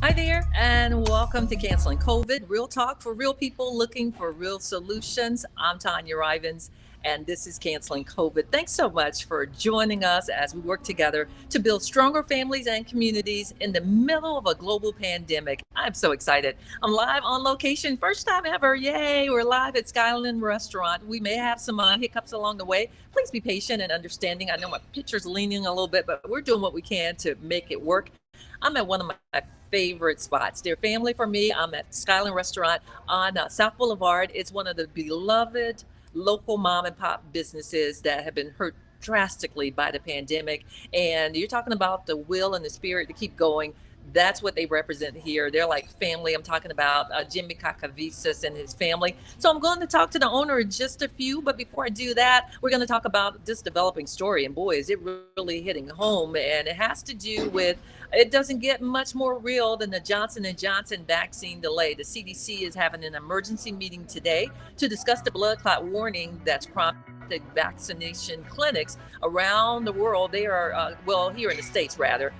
Hi there, and welcome to Canceling COVID, real talk for real people looking for real solutions. I'm Tanya Rivens, and this is Canceling COVID. Thanks so much for joining us as we work together to build stronger families and communities in the middle of a global pandemic. I'm so excited. I'm live on location, first time ever. Yay! We're live at Skyland Restaurant. We may have some hiccups along the way. Please be patient and understanding. I know my picture's leaning a little bit, but we're doing what we can to make it work. I'm at one of my favorite spots. Dear family, for me, I'm at Skyline Restaurant on South Boulevard. It's one of the beloved local mom and pop businesses that have been hurt drastically by the pandemic. And you're talking about the will and the spirit to keep going. That's what they represent here. They're like family. I'm talking about Jimmy Kakavitsas and his family. So I'm going to talk to the owner in just a few. But before I do that, we're going to talk about this developing story. And boy, is it really hitting home. And it has to do with it doesn't get much more real than the Johnson & Johnson vaccine delay. The CDC is having an emergency meeting today to discuss the blood clot warning that's prompted vaccination clinics around the world. They are, well, here in the States rather,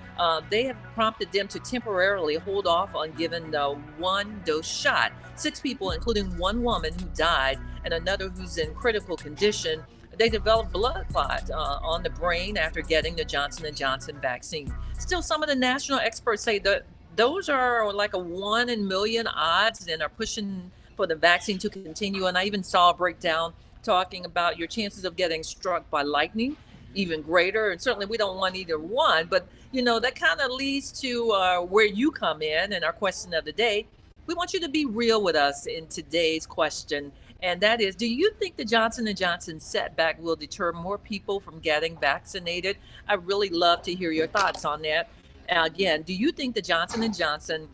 they have prompted them to temporarily hold off on giving the one dose shot. 6 people, including one woman who died and another who's in critical condition, they developed blood clot on the brain after getting the Johnson & Johnson vaccine. Still, some of the national experts say that those are like a 1 in a million odds and are pushing for the vaccine to continue. And I even saw a breakdown talking about your chances of getting struck by lightning even greater. And certainly we don't want either one, but that kind of leads to where you come in and our question of the day. We want you to be real with us in today's question, and that is, do you think the Johnson & Johnson setback will deter more people from getting vaccinated? I really love to hear your thoughts on that. Again, do you think the Johnson & Johnson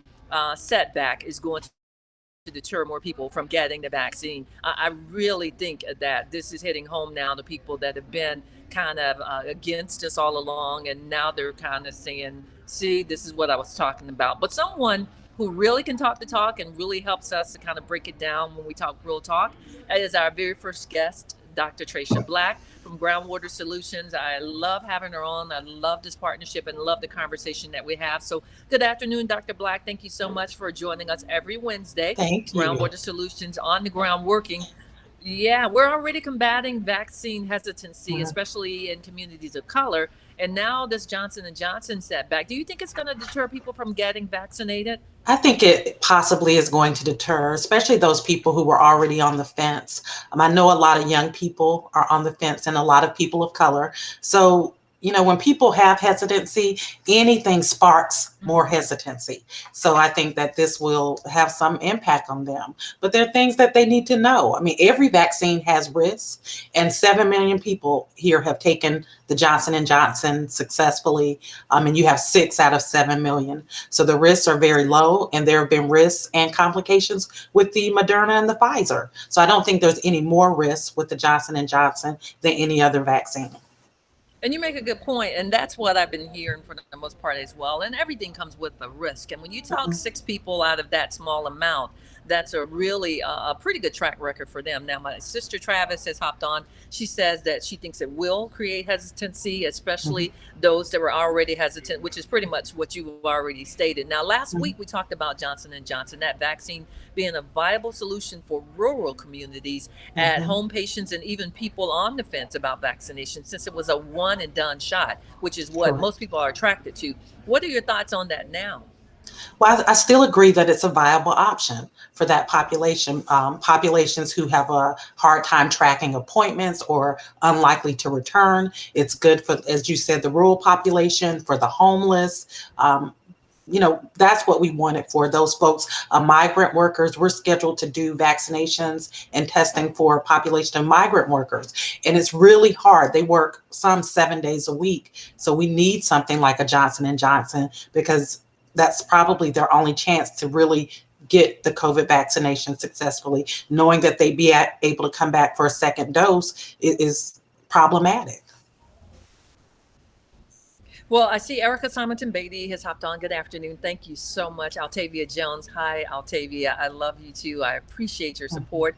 setback is going to deter more people from getting the vaccine? I really think that this is hitting home now to people that have been kind of against us all along, and now they're kind of saying, see, this is what I was talking about. But someone who really can talk the talk and really helps us to kind of break it down when we talk real talk is our very first guest, Dr. Tracia Black from Groundwater Solutions. I love having her on. I love this partnership and love the conversation that we have. So, good afternoon, Dr. Black. Thank you so much for joining us every Wednesday. Thank you. Groundwater Solutions on the ground working. Yeah, we're already combating vaccine hesitancy, Mhm. especially in communities of color. And now this Johnson & Johnson setback. Do you think it's going to deter people from getting vaccinated? I think it possibly is going to deter, especially those people who were already on the fence. I know a lot of young people are on the fence and a lot of people of color. So, when people have hesitancy, anything sparks more hesitancy. So I think that this will have some impact on them. But there are things that they need to know. I mean, every vaccine has risks, and 7 million people here have taken the Johnson & Johnson successfully. And you have 6 out of 7 million. So the risks are very low, and there have been risks and complications with the Moderna and the Pfizer. So I don't think there's any more risks with the Johnson & Johnson than any other vaccine. And you make a good point, and that's what I've been hearing for the most part as well. And everything comes with a risk. And when you talk Mhm. 6 people out of that small amount, that's a really a pretty good track record for them. Now, my sister Travis has hopped on. She says that she thinks it will create hesitancy, Mhm. especially those that were already hesitant, which is pretty much what you've already stated. Now, last week we Mhm. talked about Johnson & Johnson, that vaccine being a viable solution for rural communities, at Mhm. home patients, and even people on the fence about vaccination, since it was a one and done shot, which is what Correct. most people are attracted to. What are your thoughts on that now? Well, I still agree that it's a viable option for that population, populations who have a hard time tracking appointments or unlikely to return. It's good for, as you said, the rural population, for the homeless. That's what we want it for. Those folks, migrant workers, we're scheduled to do vaccinations and testing for a population of migrant workers. And it's really hard. They work some 7 days a week. So we need something like a Johnson & Johnson, because that's probably their only chance to really get the COVID vaccination successfully. Knowing that they'd be able to come back for a second dose is problematic. Well, I see Erica Simonton Beatty has hopped on. Good afternoon. Thank you so much. Altavia Jones. Hi, Altavia. I love you too. I appreciate your Mhm. support.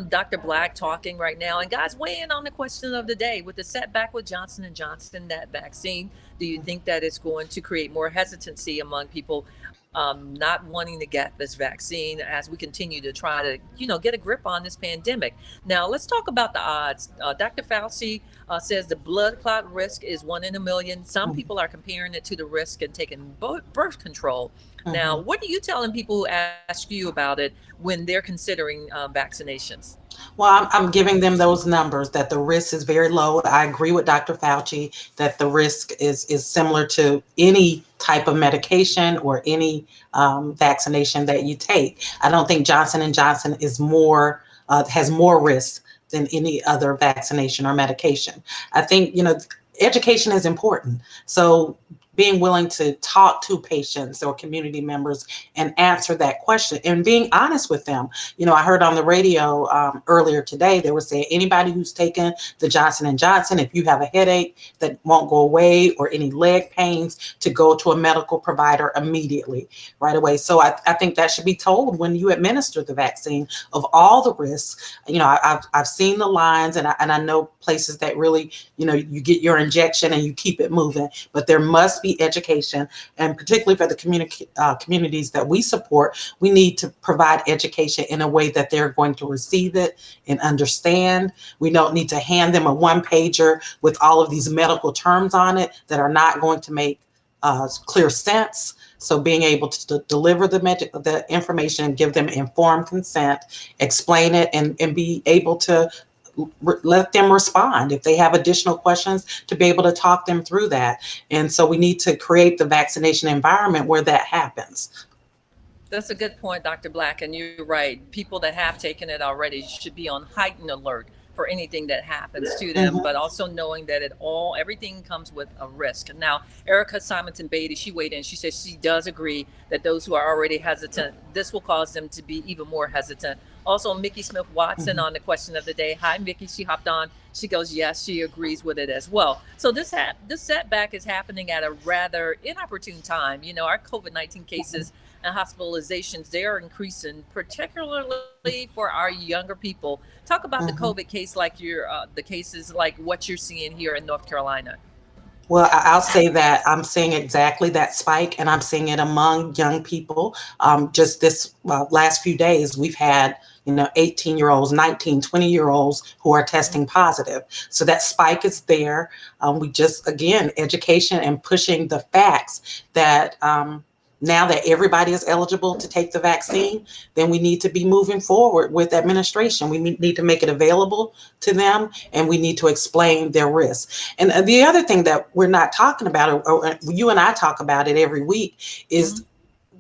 Dr. Black talking right now. And guys, weigh in on the question of the day. With the setback with Johnson & Johnson, that vaccine, do you think that it's going to create more hesitancy among people? not wanting to get this vaccine as we continue to try to, get a grip on this pandemic. Now, let's talk about the odds. Dr. Fauci says the blood clot risk is 1 in a million. Some Mhm. people are comparing it to the risk and taking birth control. Now, Mhm. what are you telling people who ask you about it when they're considering vaccinations? Well, I'm giving them those numbers that the risk is very low. I agree with Dr. Fauci that the risk is similar to any type of medication or any vaccination that you take. I don't think Johnson and Johnson is more has more risk than any other vaccination or medication. I think education is important. So being willing to talk to patients or community members and answer that question and being honest with them. I heard on the radio earlier today, they were saying anybody who's taken the Johnson and Johnson, if you have a headache that won't go away or any leg pains, to go to a medical provider immediately, right away. So I think that should be told when you administer the vaccine of all the risks. I've seen the lines, and I know places that really, you get your injection and you keep it moving, but there must be education, and particularly for the communities that we support, we need to provide education in a way that they're going to receive it and understand. We don't need to hand them a one pager with all of these medical terms on it that are not going to make clear sense. So being able to deliver the information, give them informed consent, explain it, and be able to let them respond if they have additional questions, to be able to talk them through that. And so we need to create the vaccination environment where that happens. That's a good point, Dr. Black, and you're right. People that have taken it already should be on heightened alert for anything that happens to them, Mhm. but also knowing that everything comes with a risk. Now, Erica Simonton Beatty, she weighed in. She says she does agree that those who are already hesitant, this will cause them to be even more hesitant. Also, Mickey Smith Watson Mhm. on the question of the day. Hi, Mickey. She hopped on. She goes, yes, she agrees with it as well. So this setback is happening at a rather inopportune time. Our COVID-19 cases and hospitalizations, they are increasing, particularly for our younger people. Talk about the COVID Mhm. case, like the cases like what you're seeing here in North Carolina. Well, I'll say that I'm seeing exactly that spike, and I'm seeing it among young people. Just this last few days, we've had 18-year-olds, 19, 20-year-olds who are testing positive. So that spike is there. We just, again, education and pushing the facts that now that everybody is eligible to take the vaccine, then we need to be moving forward with administration. We need to make it available to them, and we need to explain their risks. And the other thing that we're not talking about, or you and I talk about it every week, is Mm-hmm.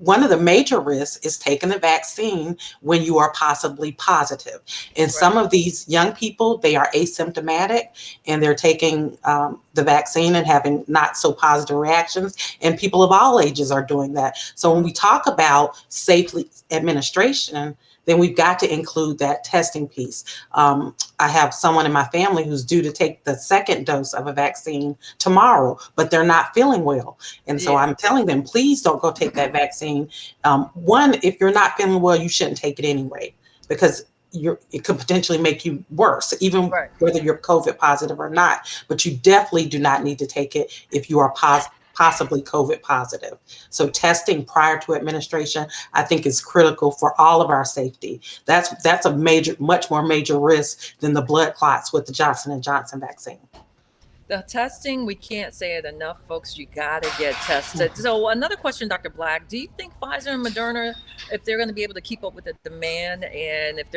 one of the major risks is taking the vaccine when you are possibly positive. And some Right. of these young people, they are asymptomatic and they're taking the vaccine and having not so positive reactions. And people of all ages are doing that. So when we talk about safely administration, then we've got to include that testing piece. I have someone in my family who's due to take the second dose of a vaccine tomorrow, but they're not feeling well. And so Yeah. I'm telling them, please don't go take that vaccine. One, if you're not feeling well, you shouldn't take it anyway, because it could potentially make you worse, even Right. whether you're COVID positive or not. But you definitely do not need to take it if you are possibly COVID positive. So testing prior to administration, I think, is critical for all of our safety. That's a much more major risk than the blood clots with the Johnson and Johnson vaccine. The testing, we can't say it enough, folks. You got to get tested. Mhm. So, another question, Dr. Black. Do you think Pfizer and Moderna, if they're going to be able to keep up with the demand, and if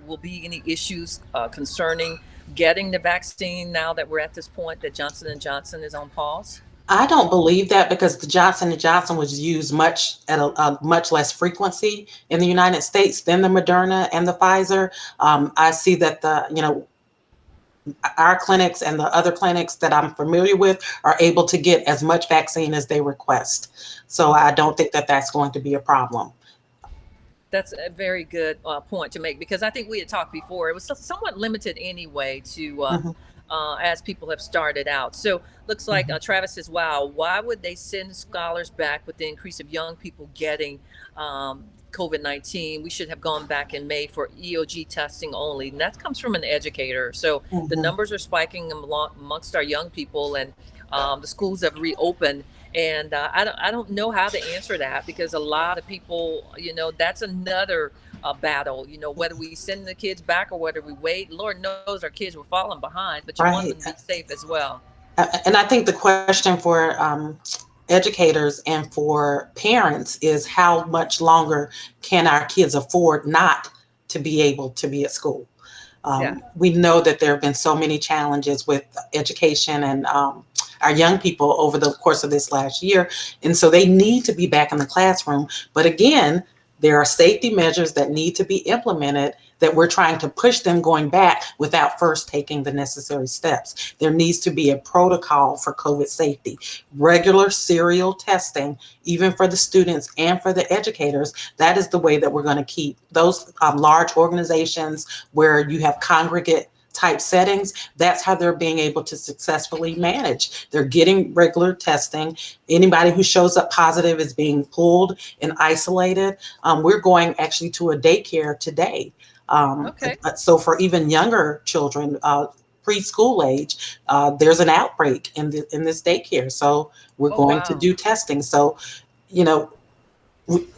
will be any issues concerning getting the vaccine now that we're at this point that Johnson and Johnson is on pause? I don't believe that, because the Johnson and Johnson was used at a much less frequency in the United States than the Moderna and the Pfizer. I see that our clinics and the other clinics that I'm familiar with are able to get as much vaccine as they request. So I don't think that that's going to be a problem. That's a very good point to make, because I think we had talked before. It was somewhat limited anyway to Mhm, as people have started out. So looks like mhm. Travis says, "Wow, why would they send scholars back with the increase of young people getting COVID-19? We should have gone back in May for EOG testing only." And that comes from an educator. So the Mhm. numbers are spiking amongst our young people, and the schools have reopened. And I don't know how to answer that, because a lot of people, that's another battle, whether we send the kids back or whether we wait. Lord knows our kids were falling behind, but you want them to Right. be safe as well. And I think the question for educators and for parents is how much longer can our kids afford not to be able to be at school? Yeah. We know that there have been so many challenges with education and our young people over the course of this last year. And so they need to be back in the classroom. But again, there are safety measures that need to be implemented that we're trying to push them going back without first taking the necessary steps. There needs to be a protocol for COVID safety, regular serial testing, even for the students and for the educators. That is the way that we're going to keep those large organizations where you have congregate type settings. That's how they're being able to successfully manage. They're getting regular testing. Anybody who shows up positive is being pulled and isolated. We're going actually to a daycare today. Okay. So for even younger children, preschool age, there's an outbreak in this daycare. So we're Oh, going to wow. do testing. So, you know,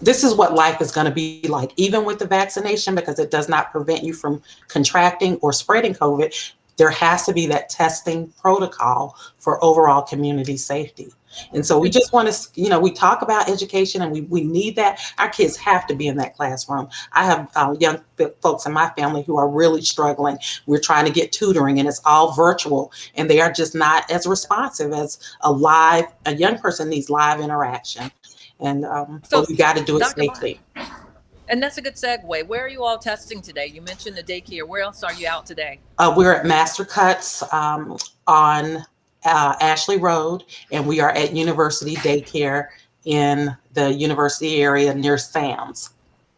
this is what life is going to be like, even with the vaccination, because it does not prevent you from contracting or spreading COVID. There has to be that testing protocol for overall community safety. And so we just want to, we talk about education and we need that. Our kids have to be in that classroom. I have young folks in my family who are really struggling. We're trying to get tutoring and it's all virtual and they are just not as responsive as a young person needs live interaction. And but So, we got to do it Dr. Black, safely. and that's a good segue. Where are you all testing today? You mentioned the daycare. Where else are you out today? We're at Master Cuts on Ashley Road, and we are at University Daycare in the university area near Sam's.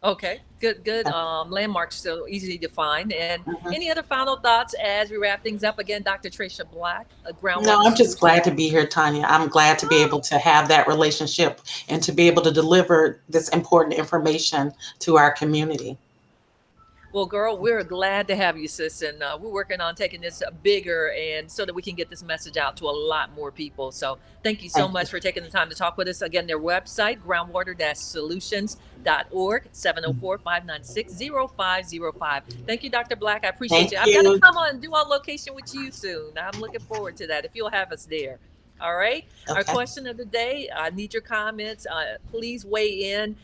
Okay, good, good. Landmarks so easy to find. And Mhm. any other final thoughts as we wrap things up? Again, Dr. Tricia Black, No, Groundwater I'm just Solutions. glad to be here, Tanya. I'm glad to be able to have that relationship and to be able to deliver this important information to our community. Well, girl, we're glad to have you, sis, and we're working on taking this bigger, and so that we can get this message out to a lot more people. So, thank you so Thank you. much for taking the time to talk with us. Again, their website, groundwater-solutions.org, 704-596-0505. Thank you, Dr. Black. I appreciate Thank you. I've got to you. come on and do our location with you soon. I'm looking forward to that if you'll have us there. All right. Our Okay. question of the day, I need your comments. Please weigh in.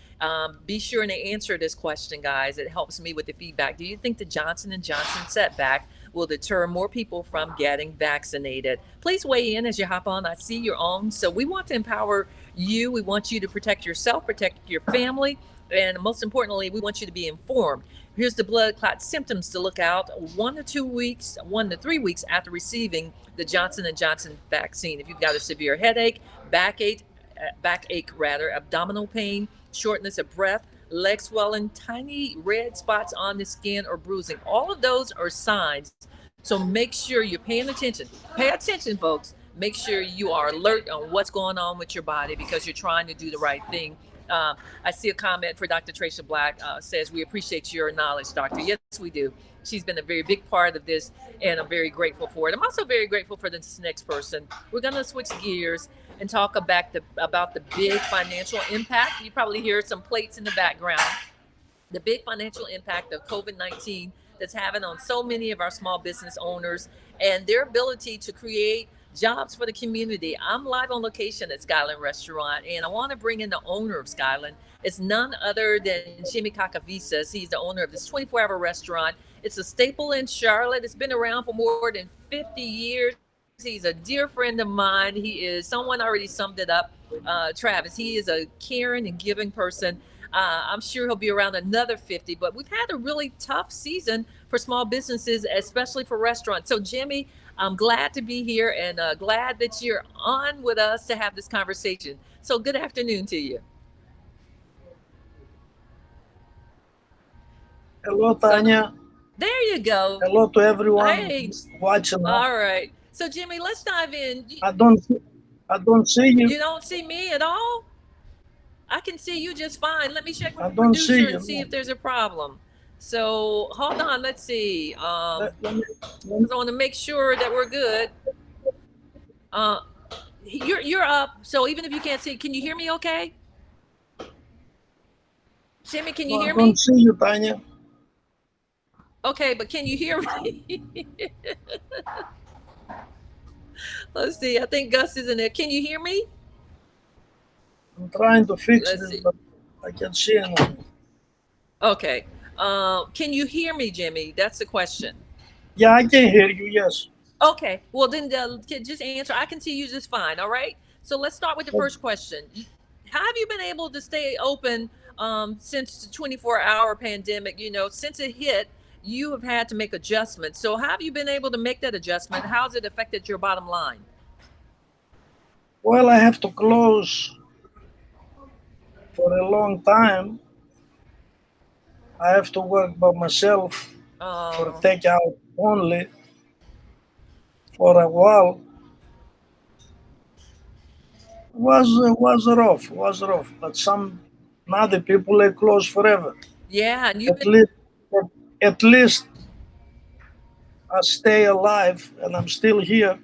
Be sure to answer this question, guys. It helps me with the feedback. Do you think the Johnson and Johnson setback will deter more people from getting vaccinated? Please weigh in as you hop on. I see your own. So we want to empower you. We want you to protect yourself, protect your family, and most importantly, we want you to be informed. Here's the blood clot symptoms to look out 1 to 2 weeks, 1 to 3 weeks after receiving the Johnson and Johnson vaccine. If you've got a severe headache, backache, backache rather, abdominal pain, shortness of breath, leg swelling, tiny red spots on the skin, or bruising. All of those are signs. So make sure you're paying attention. Pay attention, folks. Make sure you are alert on what's going on with your body, because you're trying to do the right thing. I see a comment for Dr. Tracia Black, says, "We appreciate your knowledge, doctor." Yes, we do. She's been a very big part of this, and I'm very grateful for it. I'm also very grateful for this next person. We're going to switch gears and talk about the big financial impact. You probably hear some plates in the background. The big financial impact of COVID-19 that's having on so many of our small business owners and their ability to create jobs for the community. I'm live on location at Skyland Restaurant, and I want to bring in the owner of Skyland. It's none other than Jimmy Kakavitsas. He's the owner of this 24-hour restaurant. It's a staple in Charlotte. It's been around for more than 50 years. He's a dear friend of mine. He is, someone already summed it up, Travis. He is a caring and giving person. I'm sure he'll be around another 50, but we've had a really tough season for small businesses, especially for restaurants. So, Jimmy, I'm glad to be here and glad that you're on with us to have this conversation. So, good afternoon to you. Hello, So, Tanya. there you go. Hello to everyone Hey, watching us. all right. So, Jimmy, let's dive in. I don't, see, I don't see you. You don't see me at all? I can see you just fine. Let me check with I the don't see producer and you. see No. if there's a problem. So, hold on. Let's see. Let me, let me, Because I want to make sure that we're good. Uh, You're up. So even if you can't see, can you hear me? Okay, Jimmy, can you No, I hear don't me? see you, Tanya. Okay, but can you hear me? Let's see. I think Gus is in there. Can you hear me? I'm trying to fix Let's this, see. but I can't see anything. Okay. Can you hear me, Jimmy? That's the question. Yeah, I can hear you. Yes. Okay. Well, then just answer. I can see you just fine. All right. So let's start with the first question. How have you been able to stay open since the 24-hour pandemic? You know, since it hit, you have had to make adjustments. So how have you been able to make that adjustment? How's it affected your bottom line? Well, I have to close for a long time. I have to work by myself for Oh, takeout only for a while. Was rough. But some other people they close forever. yeah. And you've At been least, at least I stay alive and I'm still here.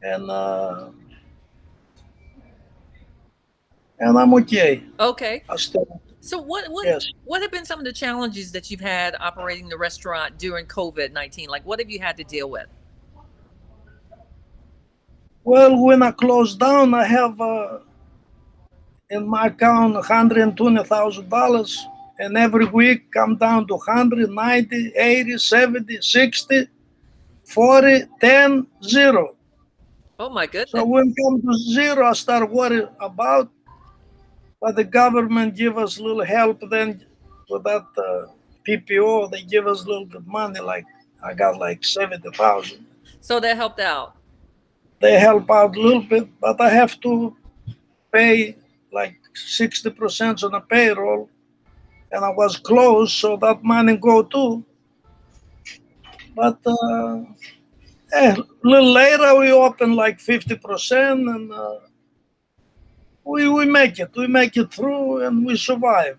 And and I'm okay. okay. I still So yes. what have been some of the challenges that you've had operating the restaurant during COVID-19? Like what have you had to deal with? Well, when I close down, I have in my account $120,000, and every week come down to 190, 80, 70, 60, 40, 10, 0. Oh my So goodness. when come to zero, I start worrying about. But the government give us a little help then with that PPO. They give us a little bit money. Like I got like 70,000. So that helped out. They help out a little bit, but I have to pay like 60% on the payroll, and I was closed, so that money go too. But a little later we open like 50%, and we make it. We make it through, and we survive.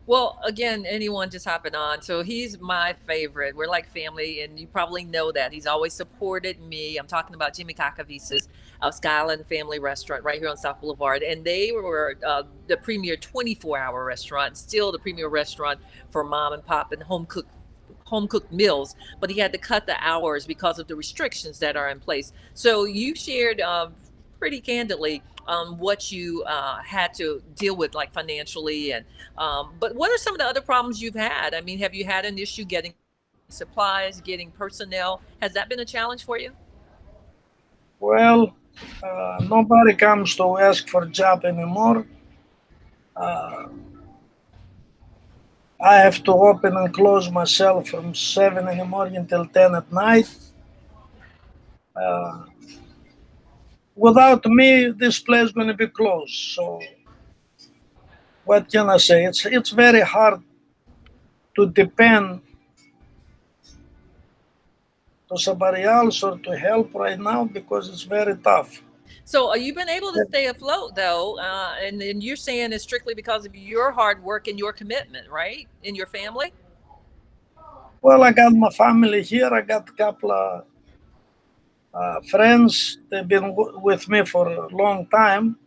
Well, again, anyone just hopping on. So he's my favorite. We're like family, and you probably know that. He's always supported me. I'm talking about Jimmy Kakavitsas of Skyland Family Restaurant right here on South Boulevard. And they were the premier 24-hour restaurant, still the premier restaurant for mom and pop and home cooked meals, but he had to cut the hours because of the restrictions that are in place. So you shared pretty candidly what you had to deal with, like financially, and but what are some of the other problems you've had? I mean, have you had an issue getting supplies, getting personnel? Has that been a challenge for you? Well, nobody comes to ask for a job anymore. Uh, I have to open and close myself from 7 in the morning until 10 at night. Uh, Without me, this place is going to be closed. So what can I say? It's very hard to depend to somebody else or to help right now because it's very tough. So you've been able to stay afloat though, and you're saying it's strictly because of your hard work and your commitment, right? In your family. Well, I got my family here. I got a couple of friends. They've been with me for a long time,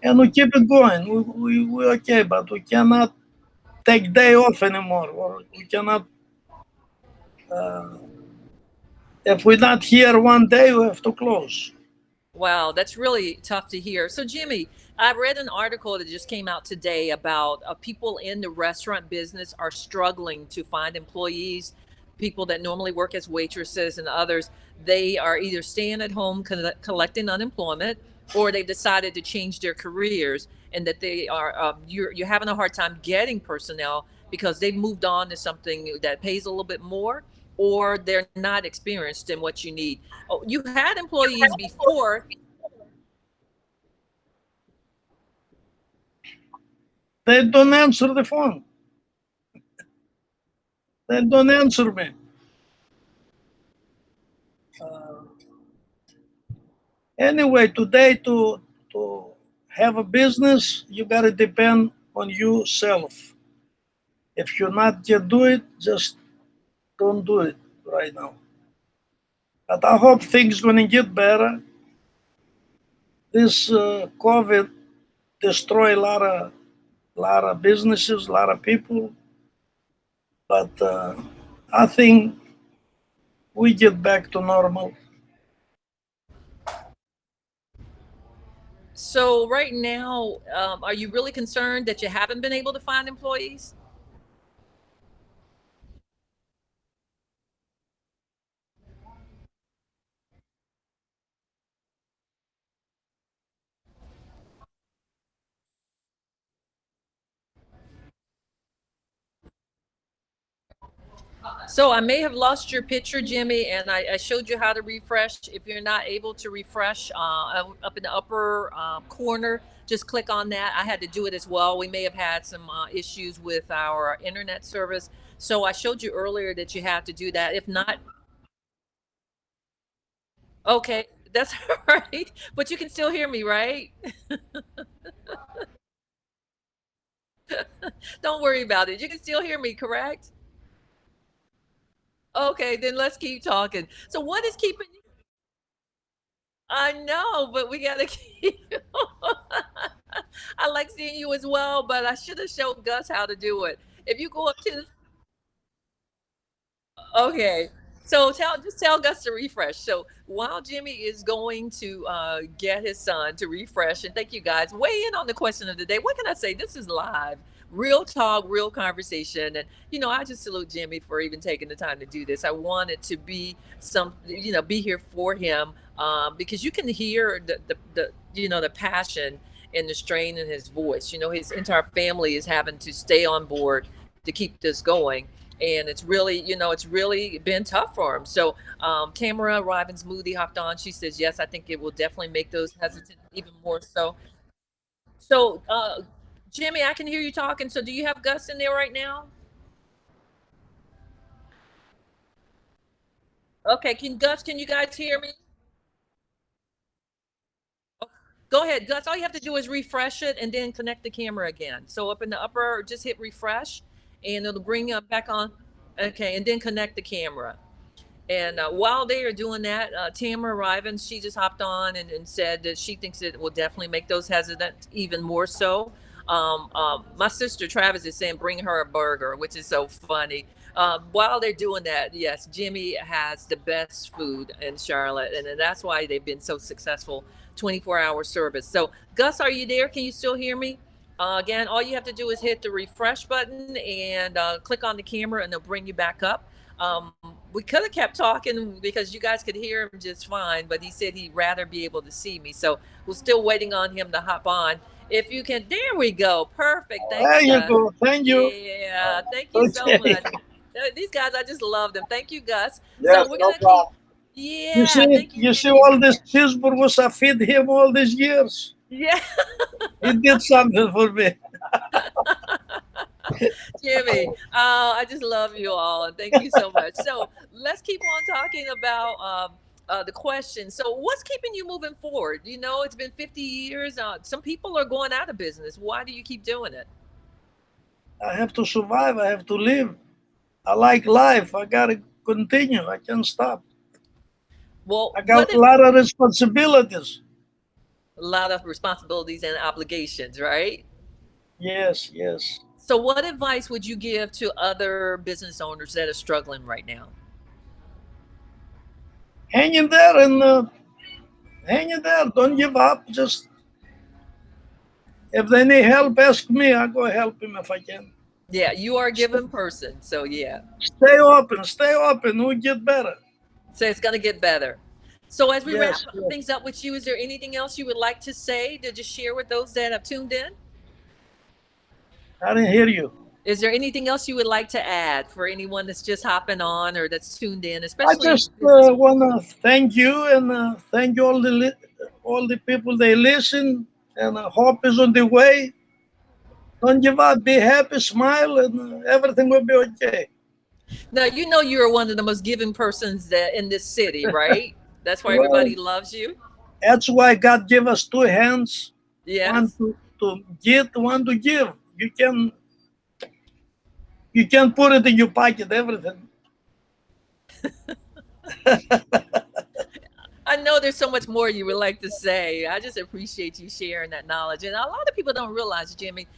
and we keep it going. We okay, but we cannot take day off anymore, or we cannot. Uh, if we're not here one day, we have to close. Wow, that's really tough to hear. So, Jimmy, I read an article that just came out today about people in the restaurant business are struggling to find employees. People that normally work as waitresses and others, they are either staying at home collecting unemployment, or they've decided to change their careers, and that they are you're having a hard time getting personnel because they've moved on to something that pays a little bit more, or they're not experienced in what you need. Oh, you had employees before. They don't answer the phone. They don't answer me. Uh, anyway, today to have a business, you gotta depend on yourself. If you're not can do it, just don't do it right now. But I hope things gonna get better. this COVID destroy a lot of businesses, a lot of people. But I think we get back to normal. So right now, are you really concerned that you haven't been able to find employees? So I may have lost your picture, Jimmy, and I showed you how to refresh. If you're not able to refresh up in the upper corner, just click on that. I had to do it as well. We may have had some issues with our internet service. So I showed you earlier that you have to do that. If not, okay, that's all right. But you can still hear me, right? Don't worry about it. You can still hear me, correct? Okay, then let's keep talking. So what is keeping you? I know, but we gotta keep. I like seeing you as well, but I should have showed Gus how to do it. If you go up to the Okay. So just tell Gus to refresh. So while Jimmy is going to get his son to refresh, and thank you guys, weigh in on the question of the day. What can I say? This is live, real talk, real conversation, and I just salute Jimmy for even taking the time to do this. I wanted to be be here for him because you can hear the passion and the strain in his voice. His entire family is having to stay on board to keep this going, and it's really been tough for him. So Tamara Robbins Moody hopped on. She says yes, I think it will definitely make those hesitant even more so. So Jimmy, I can hear you talking. So do you have Gus in there right now? Okay, can you guys hear me? Go ahead, Gus. All you have to do is refresh it and then connect the camera again. So up in the upper, just hit refresh and it'll bring you back on. Okay, and then connect the camera. And while they are doing that, Tamara Rivens, she just hopped on and said that she thinks it will definitely make those hesitant even more so. My sister Travis is saying bring her a burger, which is so funny. While they're doing that, yes, Jimmy has the best food in Charlotte, and that's why they've been so successful. 24-hour service. So, Gus, are you there? Can you still hear me? Again, all you have to do is hit the refresh button and click on the camera, and they'll bring you back up. We could have kept talking because you guys could hear him just fine, but he said he'd rather be able to see me. So we're still waiting on him to hop on. If you can, there we go. Perfect. Thanks, There you Gus. go. Thank you. Yeah, thank you so Okay. much. These guys, I just love them. Thank you, Gus. So Yes, we're no gonna keep. problem. Yeah, thank you, You see Jimmy. all these cheeseburgers I feed him all these years. Yeah, He did something for me. Jimmy. I just love you all, and thank you so much. So let's keep on talking about the question. So, what's keeping you moving forward? It's been 50 years. Some people are going out of business. Why do you keep doing it? I have to survive. I have to live. I like life. I gotta continue. I can't stop. Well, I what got a if lot of responsibilities. a lot of responsibilities and obligations, right? Yes, yes. So, what advice would you give to other business owners that are struggling right now? Hang in there and hang in there. Don't give up. Just if they need help, ask me. I go help him if I can. Yeah, you are a Stay, given person. So, yeah. stay open. Stay open. We get better. So, it's going to get better. So, as we wrap Yes, yes. things up with you, is there anything else you would like to say to just share with those that have tuned in? I didn't hear you. Is there anything else you would like to add for anyone that's just hopping on or that's tuned in, I especially just business owners? want to thank you and thank you all the people they listen and hope is on the way. Don't give up. Be happy. Smile, and everything will be okay. Now, you're one of the most giving persons that in this city, right? That's why Well, everybody loves you. that's why God gave us two hands, one Yes. to get, one to give. You can put it in your pocket. Everything. I know there's so much more you would like to say. I just appreciate you sharing that knowledge. And a lot of people don't realize, Jimmy,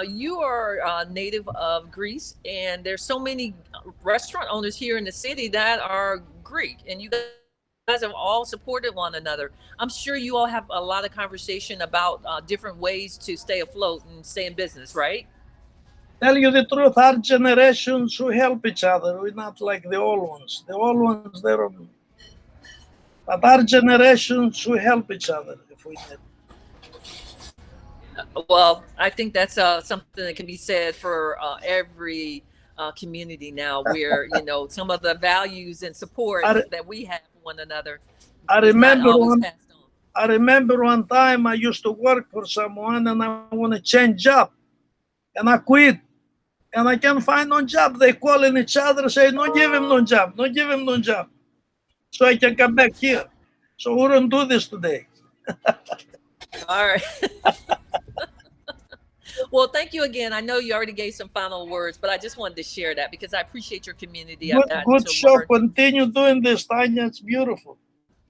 you are native of Greece, and there's so many restaurant owners here in the city that are Greek, and you guys have all supported one another. I'm sure you all have a lot of conversation about different ways to stay afloat and stay in business, right? Tell you the truth, our generations who help each other. We're not like the old ones. The old ones, they're but our generations who help each other if we need. Well, I think that's something that can be said for every community now, where some of the values and support I, that we have for one another I is not remember always one. passed on. I remember one time I used to work for someone and I want to change job, and I quit, and I can't find no job. They calling each other, say, "No, give him no job, no, give him no job," so I can come back here. So we don't do this today. All right. Well, thank you again. I know you already gave some final words, but I just wanted to share that because I appreciate your community. I've gotten Good to show. learn. Continue doing this, Tanya. It's beautiful.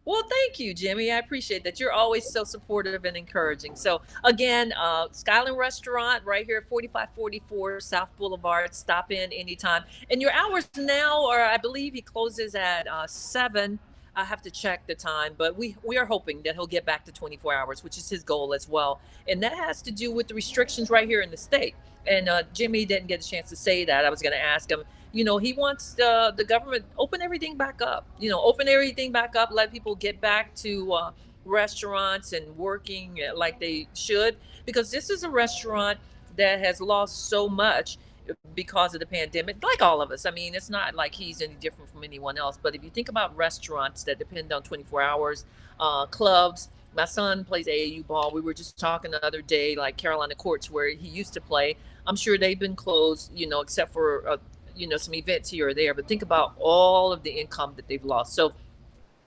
Well, thank you, Jimmy. I appreciate that. You're always so supportive and encouraging. So, again, Skyland Restaurant right here at 4544 South Boulevard. Stop in anytime. And your hours now are, I believe he closes at 7. I have to check the time, but we are hoping that he'll get back to 24 hours, which is his goal as well. And that has to do with the restrictions right here in the state. And Jimmy didn't get a chance to say that. I was going to ask him. He wants the government open everything back up. Open everything back up, let people get back to restaurants and working like they should, because this is a restaurant that has lost so much because of the pandemic, like all of us. I mean, it's not like he's any different from anyone else. But if you think about restaurants that depend on 24 hours, clubs, my son plays AAU ball. We were just talking the other day, like Carolina Courts, where he used to play. I'm sure they've been closed, except for some events here or there. But think about all of the income that they've lost. So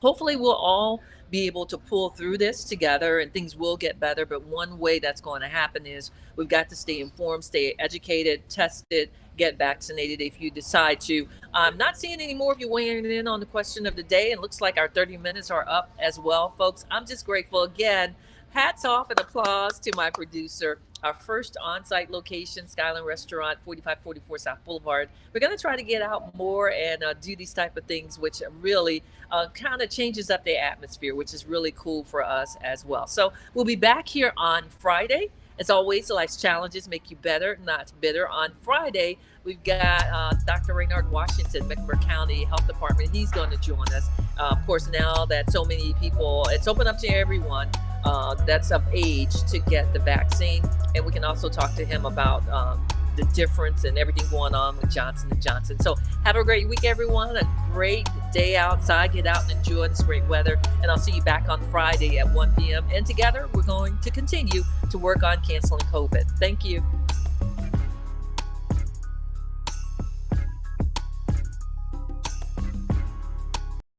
hopefully we'll all be able to pull through this together and things will get better. But one way that's going to happen is we've got to stay informed, stay educated, tested, get vaccinated if you decide to. I'm not seeing any more of you weighing in on the question of the day. And looks like our 30 minutes are up as well, folks. I'm just grateful again. Hats off and applause to my producer. Our first on-site location, Skyland Restaurant, 4544 South Boulevard. We're going to try to get out more and do these type of things, which really kind of changes up the atmosphere, which is really cool for us as well. So we'll be back here on Friday. As always, life's challenges make you better, not bitter. On Friday, we've got Dr. Raynard Washington, Mecklenburg County Health Department. He's going to join us. Of course, now that so many people, it's open up to everyone that's of age to get the vaccine. And we can also talk to him about the difference and everything going on with Johnson & Johnson. So have a great week, everyone. A great day outside. Get out and enjoy this great weather. And I'll see you back on Friday at 1 p.m. And together, we're going to continue to work on canceling COVID. Thank you.